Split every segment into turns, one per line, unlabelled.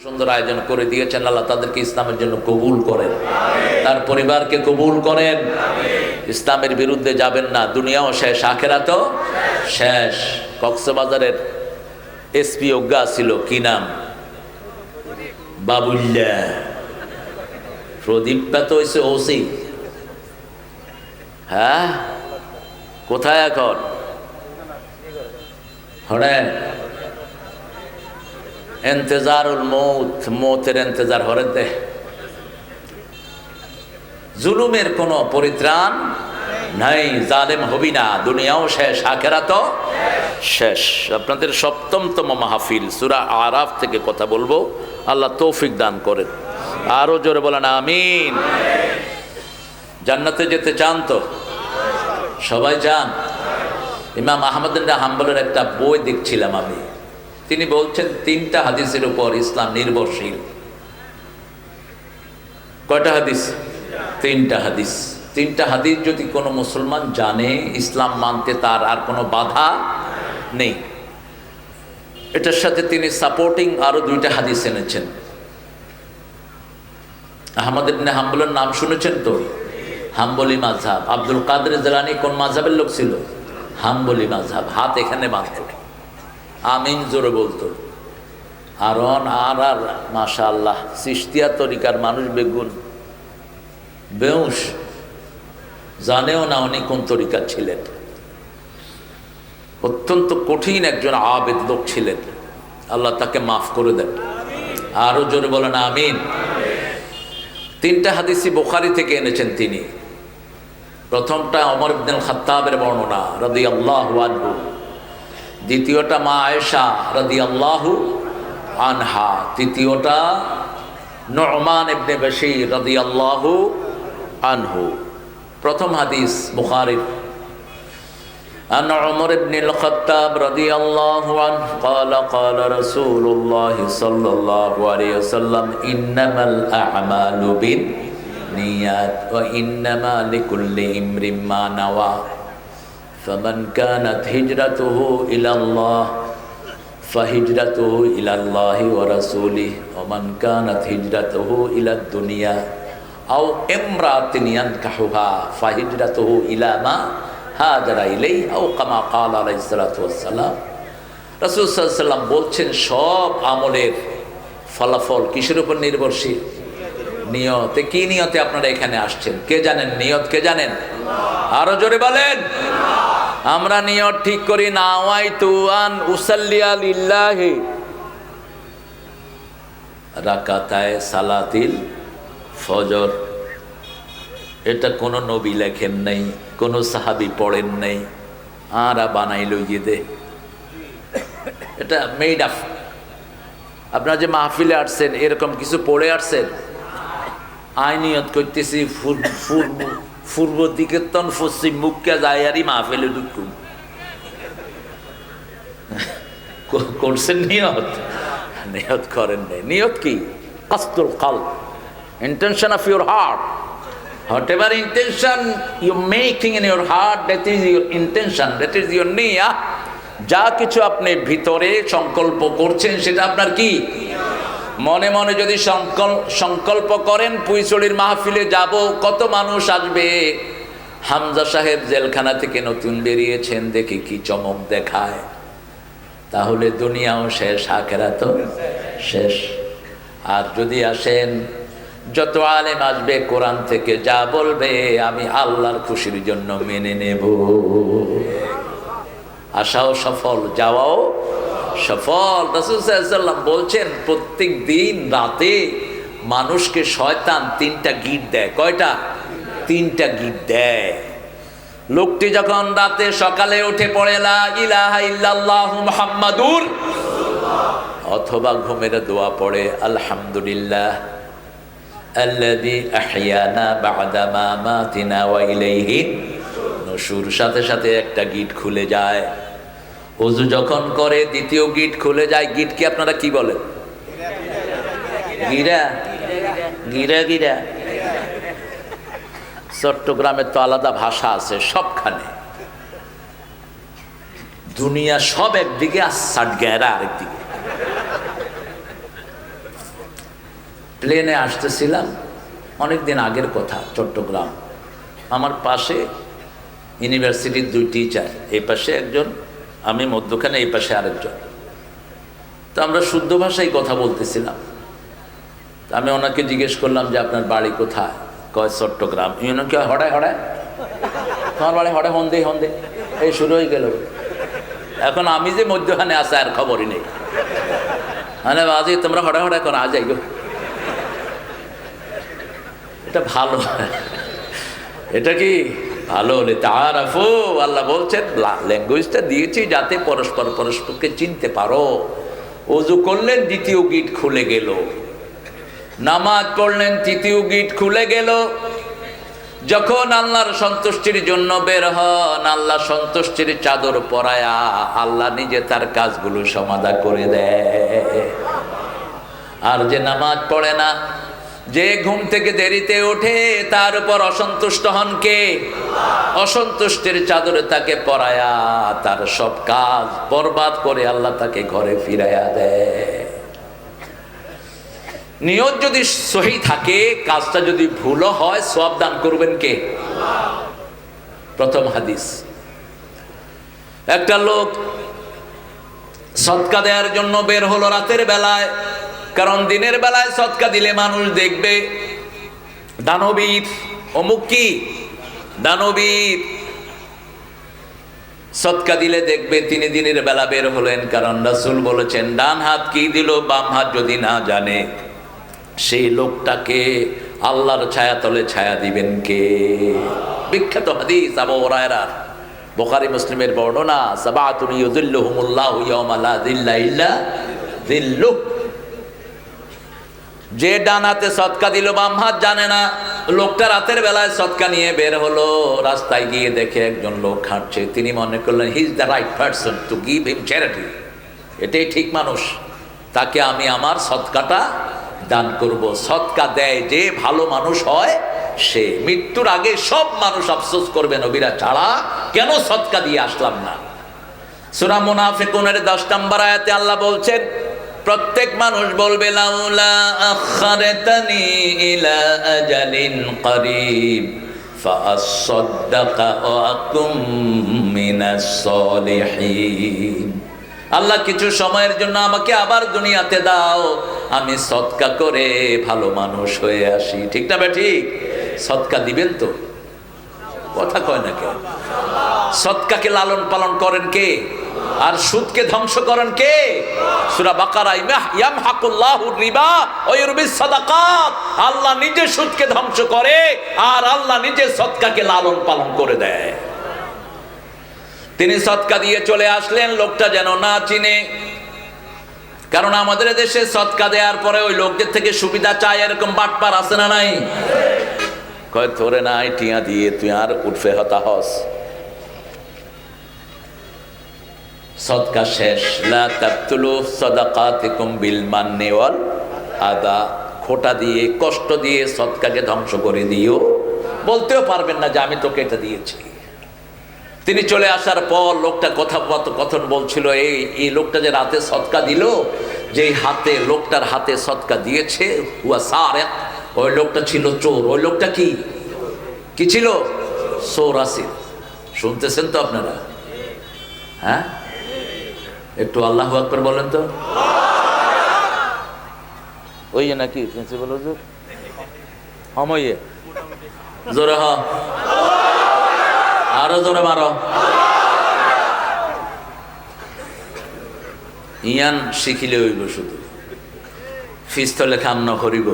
সুন্দর আয়োজন করে দিয়েছেন। আল্লাহ তাদেরকে ইসলামের জন্য কবুল করেন, তার পরিবারকে কবুল করেন। ইসলামের বিরুদ্ধে যাবেন না, দুনিয়াও শেষ, আখেরাতও শেষ। কক্সবাজারের এসপি অজ্ঞা ছিল, কি নাম? বাবুল্লা। প্রদীপটা তো হয়েছে ওসি। হ্যাঁ, কোথায় এখন? হরেন এন্তেজারুল মৌত, মৌতের এন্তেজার হরে দে। জুলুমের কোনো পরিত্রাণ নাই, জালেম হবি না, দুনিয়াও শেষ, আখেরাতও শেষ। আপনাদের সপ্তমতম মাহফিল সূরা আরাফ থেকে কথা বলবো, আল্লাহ তৌফিক দান করেন। আরো জোরে বলেন আমিন। জান্নাতে যেতে চান তো? সবাই চান? ইমাম আহমদ ইবনে হাম্বলের একটা বই দেখছিলাম আমি, তিনি বলছেন 3টা হাদিসের উপর ইসলাম নির্ভরশীল। কয়টা হাদিস? 3টা হাদিস। 3টা হাদিস যদি কোনো মুসলমান জানে, ইসলাম মানতে তার আর কোনো বাধা নেই। এটার সাথে তিনি সাপোর্টিং আরো 2টা হাদিস এনেছেন। আহমদ ইবনে হাম্বলের নাম শুনেছেন তো? হাম্বলি মাযহাব। আব্দুল কাদের জিলানী কোন মাযহাবের লোক ছিল? হাম্বলি মাযহাব। হাত এখানে বাঁধত, আমিন জোরে বলতো। আর মাশাআল্লাহ চিশতিয়া তরিকার মানুষ বেগুন বেউস, জানেও না উনি কোন তরিকার ছিলেন। অত্যন্ত কঠিন একজন আবেদ লোক ছিলেন, আল্লাহ তাকে মাফ করে দেন। আরো জোরে বলেন আমিন। 3টা হাদিসই বুখারী থেকে এনেছেন তিনি। প্রথমটা ওমর ইবনে খাত্তাবের বর্ণনা রাদিয়াল্লাহু আনহু, দ্বিতীয়টা মা আয়েশা রাদিয়াল্লাহু আনহা, তৃতীয়টা নু'মান ইবনে বাশীর রাদিয়াল্লাহু আনহু। প্রথম হাদিস বুখারীর। عن عمر بن الخطاب رضي الله عنه قال قال رسول الله صلى الله عليه وسلم إنما الأعمال بالنيات وإنما لكل امرئ ما نوى فمن كانت هجرته إلى الله فهجرته إلى الله ورسوله ومن كانت هجرته إلى الدنيا أو امرأة ينكحها فهجرته إلى ما হাজারা ইলাই আও কামা ক্বালা আলাইহিস সালাতু ওয়াস সালাম। রাসূল সাল্লাল্লাহু আলাইহি ওয়াসাল্লাম বলছেন সব আমলের ফলাফল কিসের উপর নির্ভরশীল? নিয়তে। কি নিয়তে আপনারা এখানে আসছেন? কে জানেন নিয়ত? কে জানেন? আরো জোরে বলেন। আমরা নিয়ত ঠিক করি, নাওয়াইতু আন উসাল্লিয়া লিল্লাহি রাকাতায়ে সালাতিল ফজর। এটা কোনো নবী লেখেন নাই, কোনো সাহাবী পড়েন নাই, আরা বানাইল দে, এটা মেড আপ। আপনারা যে মাহফিলে আসছেন এরকম কিছু পড়ে আসছেন? আইনিয়ত করতেছি পূর্ব দিকে তন পশ্চিম মুখকে যায় আরই মাহফিলে ঢুকুম, করছেন নিয়ত? নিয়ত করেন নাই। নিয়ত কি? কাসদুল কলব, intention of your heart. Whatever intention you making in your heart, that is your intention, that is your niyyah. যা কিছু আপনি ভিতরে সংকল্প করছেন সেটা আপনার কি? মনে মনে যদি সংকল্প করেন পুইচড়ির মাহফিলে যাব, কত মানুষ আসবে, হামজা সাহেব জেলখানা থেকে নতুন বেরিয়েছেন, দেখি কি চমক দেখায়, তাহলে দুনিয়াও শেষ, আখিরাতও শেষ। আর যদি আসেন, যত আলেম আসবে কোরআন থেকে যা বলবে আমি আল্লাহর খুশির জন্য মেনে নেব, আশাও সফল, যাওয়াও সফল। রাসূল সাল্লাল্লাহু আলাইহি ওয়াসাল্লাম বলছেন প্রত্যেক দিন রাতে মানুষকে শয়তান 3টা গিট দেয়। কয়টা? 3টা গিট দেয়। লোকটি যখন রাতে সকালে উঠে পড়ে লা ইলাহা ইল্লাল্লাহু মুহাম্মাদুর রাসূলুল্লাহ, অথবা ঘুমের দোয়া পড়ে আলহামদুলিল্লাহ আল্লাযী আহইয়ানা বা'দা মা মাতিনা ওয়া ইলাইহি নুশুর, সাথে সাথে একটা গিট খুলে যায়। ওযু যখন করে দ্বিতীয় গিট খুলে যায়। গিট কি আপনারা কি বলেন? গিরা। গিরা গিরা। চট্টগ্রামের তো আলাদা ভাষা আছে সবখানে। দুনিয়া সব একদিকে আর সাটগেরা আরেকদিকে। প্লেনে আসতেছিলাম, অনেক দিন আগের কথা, চট্টগ্রাম। আমার পাশে ইউনিভার্সিটির 2 টিচার, এই পাশে একজন, আমি মধ্যখানে, এই পাশে আরেকজন। তো আমরা শুদ্ধ ভাষায় কথা বলতেছিলাম। আমি ওনাকে জিজ্ঞেস করলাম যে আপনার বাড়ি কোথায়? কয় চট্টগ্রাম। কি হড়ায় হড়ায়, তোমার বাড়ি হড়ায়, হন্দে হন্দে, এই শুরু হয়ে গেল। এখন আমি যে মধ্যখানে আসে আর খবরই নেই। মানে বাজি তোমরা হড়ায় হড়ায় করো, আজ গো, এটা ভালো, এটা কি ভালো হলে তাআরাফু। আল্লাহ বলছেন ল্যাঙ্গুয়েজটা দিয়েছি যাতে পরস্পর পরস্পরকে চিনতে পারো। ওযু করলেন, দ্বিতীয় গিট খুলে গেল। নামাজ পড়লেন, তৃতীয় গিট খুলে গেল। যখন আল্লাহর সন্তুষ্টির জন্য বের হন, আল্লাহ সন্তুষ্টির চাদর পরায়া আল্লাহ নিজে তার কাজগুলো সমাধা করে দেয়। আর যে নামাজ পড়ে না, যে ঘুম থেকে দেরিতে ওঠে, তার উপর অসন্তুষ্ট হন কে? অসন্তুষ্টির চাদরে তাকে পরায়া তার সব কাজ বরবাদ করে আল্লাহ তাকে ঘরে ফিরাইয়া দেয়। নিয়ত যদি সহি থাকে, কাজটা যদি ভুলও হয়, সওয়াব দান করবেন কে? প্রথম হাদিস, একটা লোক সদকা দেওয়ার জন্য বের হলো রাতের বেলায়, কারণ দিনের বেলায় সদকা দিলে মানুষ দেখবে দানবীর, অমুক কি দানবীর, সদকা দিলে দেখবে। তিনি দিনের বেলা বের হলেন, কারণ রাসূল বলেছেন ডান হাত কি দিল, বাম হাত যদি না জানে, সেই লোকটাকে আল্লাহর ছায়াতলে ছায়া দিবেন কে? বিখ্যাত হাদিস আবু হুরায়রা, বুখারী মুসলিমের বর্ণনা, সাবাতুন ইউযিল্লুহুমুল্লাহু ইয়াওমা লা যিল্লা ইল্লা যিল্লুহ। যে ডান হাতে সদকা দিল, বাম হাত জানে না। লোকটা রাতের বেলায় সদকা নিয়ে বের হলো, রাস্তায় গিয়ে দেখে একজন লোক হাঁটছে। তিনি মনে করলেন he is the right person to give him charity, এটাই ঠিক মানুষ, তাকে আমি আমার সদকাটা দান করব। সদকা দেয় যে ভালো মানুষ হয় সে। মৃত্যুর আগে সব মানুষ আফসোস করবে, নবীরা ছাড়া কেন সদকা দিয়ে আসলাম না। সূরা মুনাফিকুনের 10 নম্বর আয়াতে আল্লাহ বলছেন, প্রত্যেক মানুষ বলবে লাউলা আখারতানি ইলা আজালিন করিব ফাআসাদদাকা ওয়া আকুম মিনাস সলিহিন। আল্লাহ কিছু সময়ের জন্য আমাকে আবার দুনিয়াতে দাও, আমি সদকা করে ভালো মানুষ হয়ে আসি। ঠিক না ঠিক? সদকা দিবেন তো? কথা কয় না কেউ। সদকাকে লালন পালন করেন কে? আর সুদকে ধ্বংস করেন কে? সূরা বাকারা, ইয়ামহাকুল্লাহুর রিবা ওয়া ইউরবিস সাদাকাত। আল্লাহ নিজে সুদকে ধ্বংস করে আর আল্লাহ নিজে সদকাকে লালন পালন করে দেয়। তিনি সদকা দিয়ে চলে আসলেন, লোকটা যেন না চিনে, কারণ আমাদের দেশে সদকা দেওয়ার পরে ওই লোকদের থেকে সুবিধা চায়, এরকম বাটপার আছে না নাই? কয় তোরে নাই টিয়া দিয়ে তুই আর উঠবে হতাহস। সদকা শেষ, লা তাবতুলু সাদাকাতিকুম বিল মান্নি ওয়াল আদা। খোটা দিয়ে, কষ্ট দিয়ে সদকাকে ধ্বংস করে দিও। বলতেও পারবেন না যে আমি তোকে এটা দিয়েছি। তিনি চলে আসার পর লোকটা কথন বলছিল, এই লোকটা যে রাতে সদকা দিল, যে হাতে লোকটার হাতে সদকা দিয়েছে, হুয়া সারিক, ওই লোকটা ছিল চোর। ওই লোকটা কি ছিল? চোর আসিল। শুনতেছেন তো আপনারা? হ্যাঁ, একটু আল্লাহু আকবার বলেন তো। ওই নাকি প্রিন্সিপাল হুজুর সময়ে জোরে হ, আরো জোরে মারো। ইয়ান শিখিলে হইব, শুধু পিস্তলে কাম ন করিব।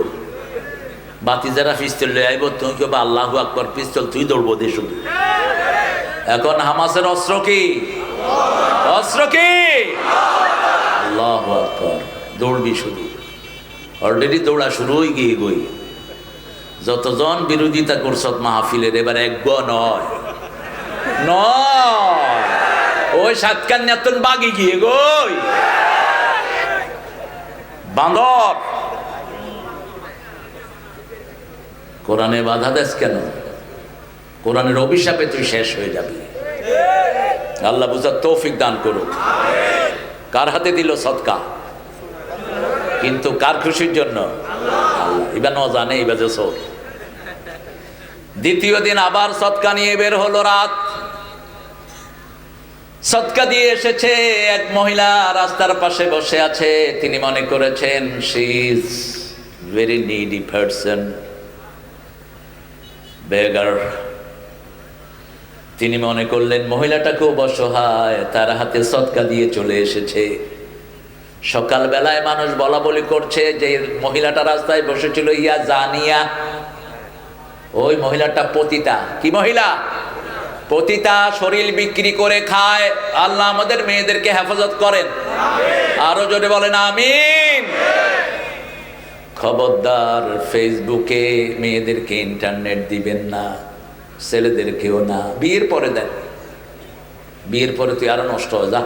বাতি যারা পিস্তল লই আইব, তুই কেউ আল্লাহু আকবার পিস্তল তুই দৌড়বো দে শুধু। এখন হামাসের অস্ত্র কি? অস্ত্র কি? আল্লাহু আকবার। দৌড়বি শুধু। অলরেডি দৌড়া শুরু হয়ে গিয়ে গই। যতজন বিরোধিতা করছত মাহফিলের, এবার এক নয় নয়, ওই সাতকান নেতন বাগি গিয়ে গই বাঁদর। কোরআনে বাধা দেস কেন? কোরআনের অভিশাপে তুই শেষ হয়ে যাবি। আল্লাহ বুঝার তৌফিক দান করুক। কার হাতে দিল সদকা? কিন্তু কার খুশির জন্য? মাশাআল্লাহ, এবার ন জানে এবার যে চোর। দ্বিতীয় দিন আবার সদকা নিয়ে বের হলো রাত। সদকা দিয়ে এসেছে, এক মহিলা রাস্তার পাশে বসে আছে। তিনি মনে করেছেন she is very needy person, beggar. তিনি মনে করলেন মহিলাটাকেও অসহায়, তার হাতে সদকা দিয়ে চলে এসেছে। সকালবেলায় মানুষ বলা বলি করছে যে মহিলাটা রাস্তায় বসেছিল ইয়া জানিয়া, ওই মহিলাটা পতিতা। কি মহিলা? পতিতা, শরীর বিক্রি করে খায়। আল্লাহ আমাদের মেয়েদেরকে হেফাজত করেন, আরো জোরে বলেন আমিন। খবরদার ফেসবুকে মেয়েদেরকে ইন্টারনেট দিবেন না, ছেলেদেরকেও না। বিয়ের পরে দেন, বিয়ের পরে তুই আরো নষ্ট হয়ে যা।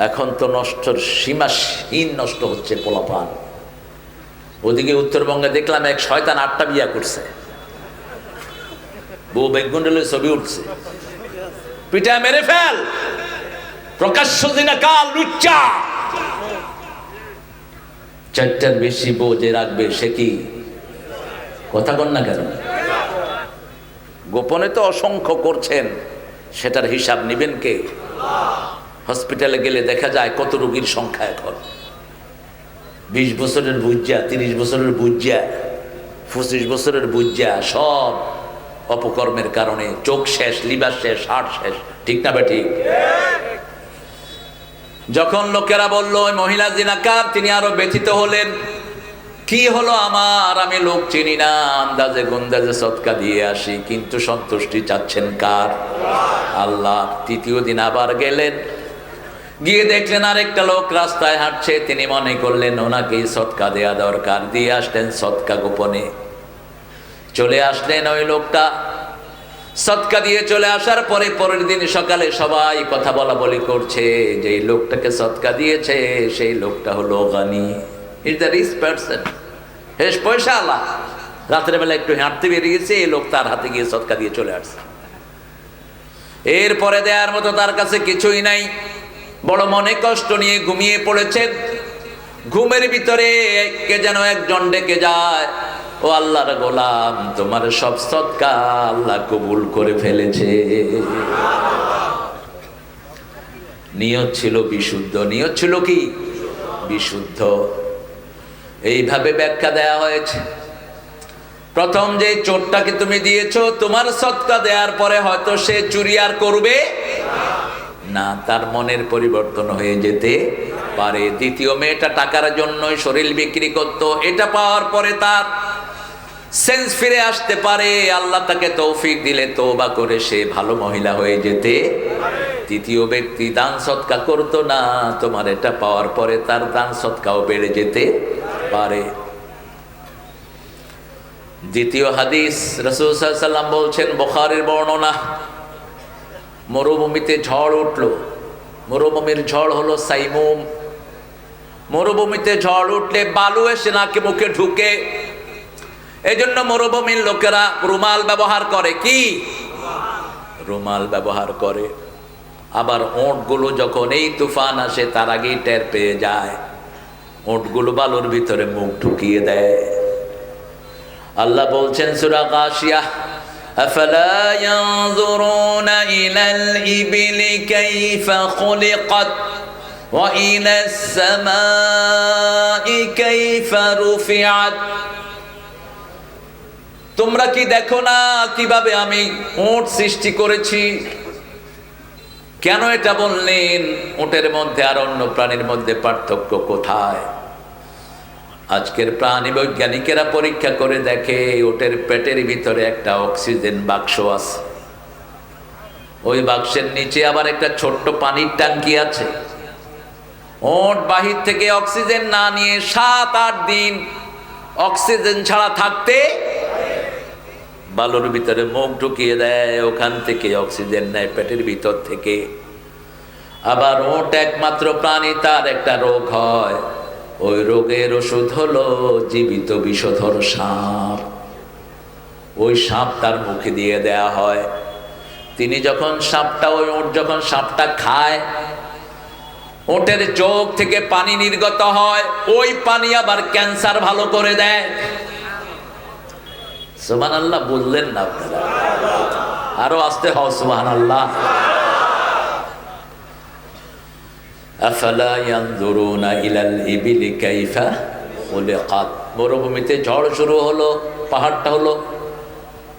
এখন তো নষ্টর সীমাহীন নষ্ট হচ্ছে পোলাপান। ওদিকে উত্তরবঙ্গে দেখলাম এক শয়তান 8টা বিয়া করছে, বউ বেগুন্ডলের ছবি উঠছে। পিঠা মেরে ফেল, প্রকাশ্য জিনা কাল লুচ্চা। 4টার বেশি বউ যে রাখবে সে কি কথা কন না কেন? গোপনে তো অসংখ্য করছেন, সেটার হিসাব নিবেন কে? হসপিটালে গেলে দেখা যায় কত রোগীর সংখ্যা এখন। 20 বছরের বুজ্জা, 30 বছরের বুজ্জা, 25 বছরের বুজ্জা, সব অপকর্মের কারণে চোখ শেষ, লিভার শেষ, হার্ট শেষ। ঠিক না বেটি? যখন লোকেরা বলল ওই মহিলা জিনাকার, তিনি আরো ব্যথিত হলেন। কি হলো আমার, আমি লোক চিনি না, আন্দাজে গুন্দাজে সদকা দিয়ে আসি, কিন্তু সন্তুষ্টি চাচ্ছেন কার? আল্লাহ। তৃতীয় দিন আবার গেলেন, গিয়ে দেখলেন আরেকটা লোক রাস্তায় হাঁটছে। তিনি মনে করলেন ওনাকেই সদকা দেয়া দরকার, দিয়ে আসলেন সদকা। গোপনে চলে আসলেন ওই লোকটা, সদকা দিয়ে চলে আসার পরে পরের দিন সকালে সবাই কথা বলা বলি করছে যে এই লোকটাকে সদকা দিয়েছে সেই লোকটা হলো গানি, is the rich person, he's পয়সা আল্লাহ। রাতের বেলা একটু হাঁটতে বেরিয়েছে, এই লোক তার হাতে গিয়ে সদকা দিয়ে চলে আসছে। এরপরে দেওয়ার মতো তার কাছে কিছুই নাই। বড় মনে কষ্ট নিয়ে ঘুমিয়ে পড়েছেন। ঘুমের ভিতরে কে যেন একজন ডেকে যায়, ও আল্লাহর গোলাম, তোমার সব সদকা আল্লাহ কবুল করে ফেলেছে। নিয়ত ছিল বিশুদ্ধ। নিয়ত ছিল কি? বিশুদ্ধ। এইভাবে ব্যাখ্যা দেয়া হয়েছে। প্রথম যে চোরটাকে তুমি দিয়েছো, তোমার সদকা দেওয়ার পরে হয়তো সে চুরি আর করবে না, তার মনের পরিবর্তন হয়ে যেতে পারে। দ্বিতীয় মেয়েটা টাকার জন্যই শরীর বিক্রি করত, এটা পাওয়ার পরে তার সেন্স ফিরে আসতে পারে। আল্লাহ তাকে তৌফিক দিলে তওবা করে সে ভালো মহিলা হয়ে যেতে। তৃতীয় ব্যক্তি দান সদকা করতো না, তোমার এটা পাওয়ার পরে তার দান সদকাও বেড়ে যেতে পারে। দ্বিতীয় হাদিস, রাসূল সাল্লাল্লাহু আলাইহি ওয়াসাল্লাম বলছেন, বুখারীর বর্ণনা, মরুভূমিতে ঝড় উঠলো। মরুভূমির ঝড় হলো সাইমুম। মরুভূমিতে ঝড় উঠলে বালু এসে নাকে মুখে ঢুকে, এই জন্য মরুভূমির লোকেরা রুমাল ব্যবহার করে। কি? রুমাল ব্যবহার করে। আবার ওঁটগুলো যখন এই তুফান আসে তার আগেই টের পেয়ে যায়, ওঁটগুলো বালুর ভিতরে মুখ ঢুকিয়ে দেয়। আল্লাহ বলছেন সূরা গাশিয়া, আফালা ইয়ানজুরুনা ইলাল ইবিলি কাইফা খুলিকাত ওয়া ইলাস সামাই কাইফা রুফিআত। তোমরা কি দেখো না কিভাবে আমি উট সৃষ্টি করেছি? কেন এটা বললেন? উটের মধ্যে আর অন্য প্রাণীর মধ্যে পার্থক্য কোথায়? আজকের প্রাণী বৈজ্ঞানিকেরা পরীক্ষা করে দেখে উটের পেটের ভিতরে একটা অক্সিজেন বাক্স আছে, ওই বাক্সের নিচে আবার একটা ছোট্ট পানির ট্যাঙ্কি আছে। উট বাহির থেকে অক্সিজেন না নিয়ে 7-8 দিন অক্সিজেন ছাড়া থাকতে বালুর ভিতরে মুখ ঢুকিয়ে দেয়, ওখান থেকে অক্সিজেন নেয় পেটের ভিতর থেকে। আবার উট একমাত্র প্রাণী, তার একটা রোগ হয়, ওই রোগের ওষুধ হলো জীবিত বিষধর সাপ। ওই সাপ তার মুখে দিয়ে দেয়া হয়। তিনি যখন সাপটা, ওই উট যখন সাপটা খায়, ওটের চোখ থেকে পানি নির্গত হয়, ওই পানি আবার ক্যান্সার ভালো করে দেয়। সুবহানাল্লাহ বললেন না আপনারা? আরো আস্তে হও সুবহানাল্লাহ। আফালা ইয়ানজুরুনা ইলাল ইবিলি কাইফা খুলিকাত। মরুভূমিতে ঝড় শুরু হলো, পাহাড়টা হলো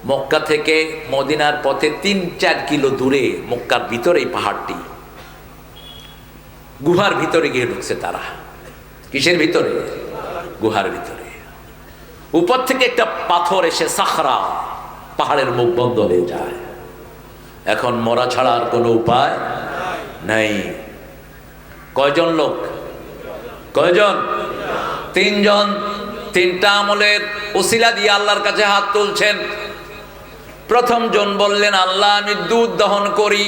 মক্কা থেকে মদিনার পথে 3-4 কিলো দূরে, মক্কার ভিতরে এই পাহাড়টি। গুহার ভিতরে গিয়ে ঢুকছে তারা। কিসের ভিতরে? গুহার ভিতরে। উপর থেকে একটা পাথর এসে সাখরা, পাহাড়ের মুখ বন্ধ হয়ে যায়। এখন মরা ছাড়া আর কোনো উপায় নাই। কয়জন লোক? কয়জন? 3 জন। 3টা আমলের ওসিলা দিয়ে আল্লাহর কাছে হাত তুলছেন। প্রথম জন বললেন, আল্লাহ আমি দুধ দহন করি।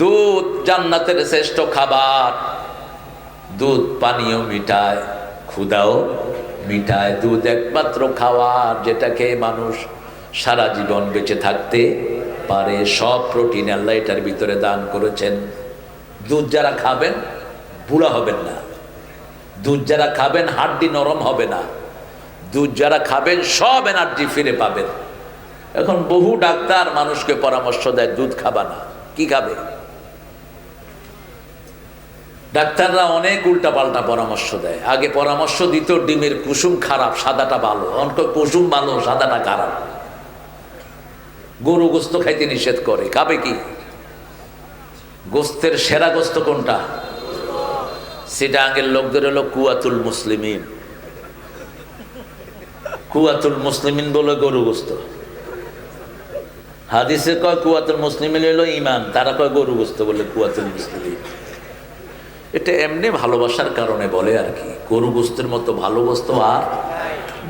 দুধ জান্নাতের শ্রেষ্ঠ খাবার। দুধ পানীয় মিটায়, ক্ষুধাও মিটায়। দুধ একমাত্র খাবার যেটা খেয়ে মানুষ সারা জীবন বেঁচে থাকতে পারে। সব প্রোটিন আল্লাহ এটার ভিতরে দান করেছেন। দুধ যারা খাবেন বুড়া হবেন না। দুধ যারা খাবেন হাড্ডি নরম হবে না। দুধ যারা খাবেন সব এনার্জি ফিরে পাবেন। এখন বহু ডাক্তার মানুষকে পরামর্শ দেয় দুধ খাবা না। কি খাবে? ডাক্তাররা অনেক উল্টাপাল্টা পরামর্শ দেয়। আগে পরামর্শ দিত ডিমের কুসুম খারাপ, সাদাটা ভালো। অনেক কুসুম ভালো, সাদাটা খারাপ। গরু গোস্ত খাইতে নিষেধ করে। খাবে কি? গোস্তের সেরা গোস্ত কোনটা? সিটাঙ্গের লোকদের হলো কুয়াতুল মুসলিমিন। কুয়াতুল মুসলিমিন বলে গরু গোস্ত। হাদিসে কয় কুয়াতুল মুসলিমিন হলো ইমান, তারা কয় গরু গোস্ত বলে কুয়াতুল মুসলিমিন। এটা এমনি ভালোবাসার কারণে বলে আর কি। গরু গোস্তের মতো ভালো গোস্ত আর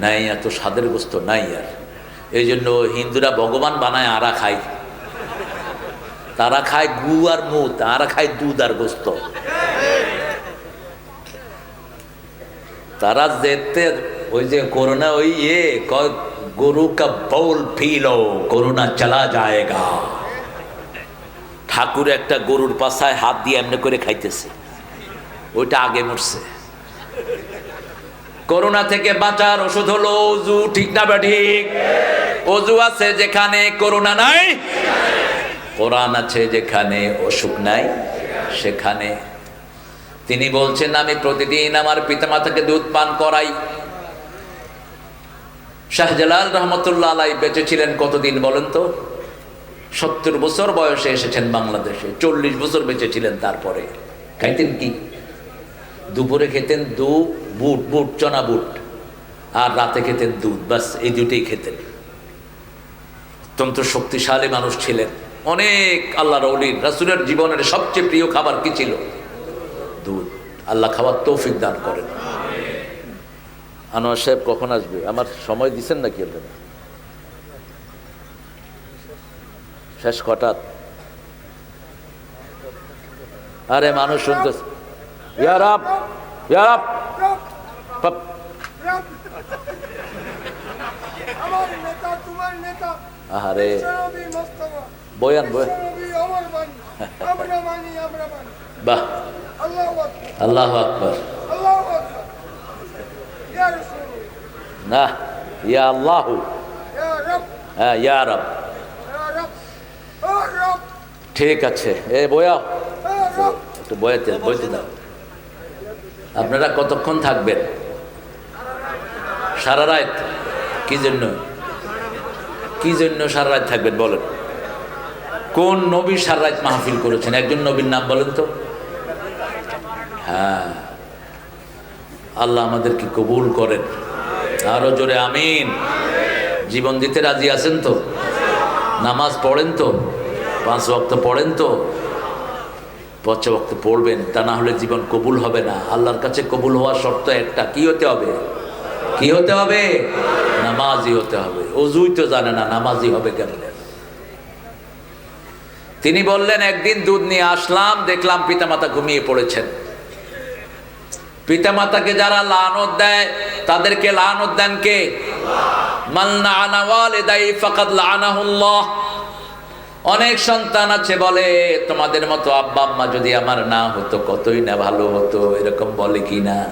নাই, এত স্বাদের গোস্ত নাই আর। এই জন্য হিন্দুরা ভগবান বানায়, আরা খায়। তারা খায় গু আর মুত, আরা খায় দুধ আর গোস্ত। তারা যেতে ওই যে করোনা ওই গরু কা বউল ফিলো করোনা চলা যায়গা। ঠাকুর একটা গরুর পাছায় হাত দিয়ে এমনি করে খাইতেছে, ওইটা আগে মরছে। করোনা থেকে বাঁচার ওষুধ হলো অজু। ঠিক না ঠিক? অজু আছে যেখানে করোনা নাই, কোরআন আছে যেখানে অসুখ নাই সেখানে। তিনি বলছেন আমি প্রতিদিন আমার পিতামাতাকে দুধ পান করাই। শাহজালাল রহমতুল্লাহ আলাই বেঁচে ছিলেন কতদিন বলেন তো? 70 বছর বয়সে এসেছেন বাংলাদেশে। 40 বছর বেঁচে ছিলেন। তারপরে খাইতেন কি? দুপুরে খেতেন বুট চনা বুট, আর রাতে খেতেন দুধ। বাস এই দুটেই খেতেন। অত্যন্ত শক্তিশালী মানুষ ছিলেন। অনেক আল্লাহর ওলির রাসূলের জীবনের সবচেয়ে প্রিয় খাবার কি ছিল? দুধ। আল্লাহ খাওয়ার তৌফিক দান করেন। আনোয়ার সাহেব কখন আসবে? আমার সময় দিচ্ছেন নাকি? শেষ কটাত? আরে মানুষ শুনতেছে। ইয়ারাব ইয়ারাব আরে বয়ান বাহ, আল্লাহু আকবার। না, ইয়া আল্লাহু, হ্যাঁ ইয়া রাব। ঠিক আছে, বয়াও একটু, বইতে দাও। আপনারা কতক্ষণ থাকবেন? সারা রাত? কি জন্য সারা রাত থাকবেন বলেন? কোন নবী সারা রাত মাহফিল করেছেন? একজন নবীর নাম বলেন তো। হ্যাঁ, আল্লাহ আমাদেরকে কবুল করেন। আরো জোরে আমিন। জীবন দিতে রাজি আছেন তো? নামাজ পড়েন তো? 5 ওয়াক্ত পড়েন তো? 5 ওয়াক্ত পড়বেন, তা না হলে জীবন কবুল হবে না। আল্লাহর কাছে কবুল হওয়ার শর্ত একটা। কি হতে হবে? কি হতে হবে? নামাজি হতে হবে। ওযুই তো জানে না, নামাজি হবে কেমনে? তিনি বললেন একদিন দুধ নিয়ে আসলাম, দেখলাম পিতামাতা ঘুমিয়ে পড়েছেন। পিতামাতাকে যারা লানত দেয় তাদেরকে লানত দেন কে? মান লাআনা ওয়ালিদাই ফাকাদ লাআনাহুল্লাহ। অনেক সন্তান আছে বলে তোমাদের মতো আব্বা আম্মা যদি আমার না হতো কতই না ভালো হতো, এরকম বলে কি না?